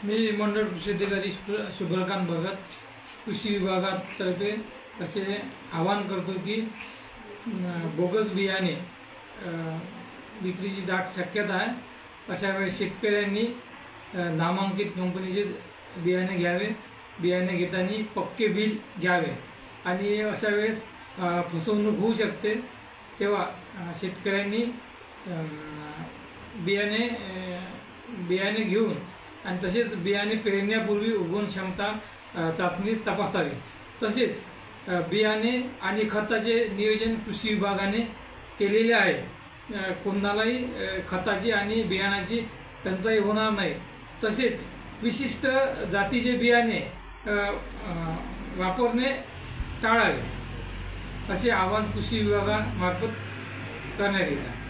मी मंडळ कृषी अधिकारी शुभ्रकांत भगत कृषी विभागातर्फे असे आवाहन करतो की बोगस बियाणे विक्रीची दाट शक्यता आहे। अशा वेळेस शेतकऱ्यांनी नामांकित कंपनीचे बियाणे घ्यावे, बियाणे घेताना पक्के बिल घ्यावे आणि अशा वेळेस फसवणूक होऊ शकते। तेव्हा शेतकऱ्यांनी बियाणे घेऊन आणि तसेच बियाणे पेरण्यापूर्वी उगवण क्षमता चाचणी तपासावी। तसेच बियाणे आणि खताचे नियोजन कृषी विभागाने केलेले आहे। कोणालाही खताची आणि बियाणाची टंचाई होणार नाही। तसेच विशिष्ट जातीचे बियाणे वापरणे टाळावे असे आवाहन कृषी विभागामार्फत करण्यात येत आहे।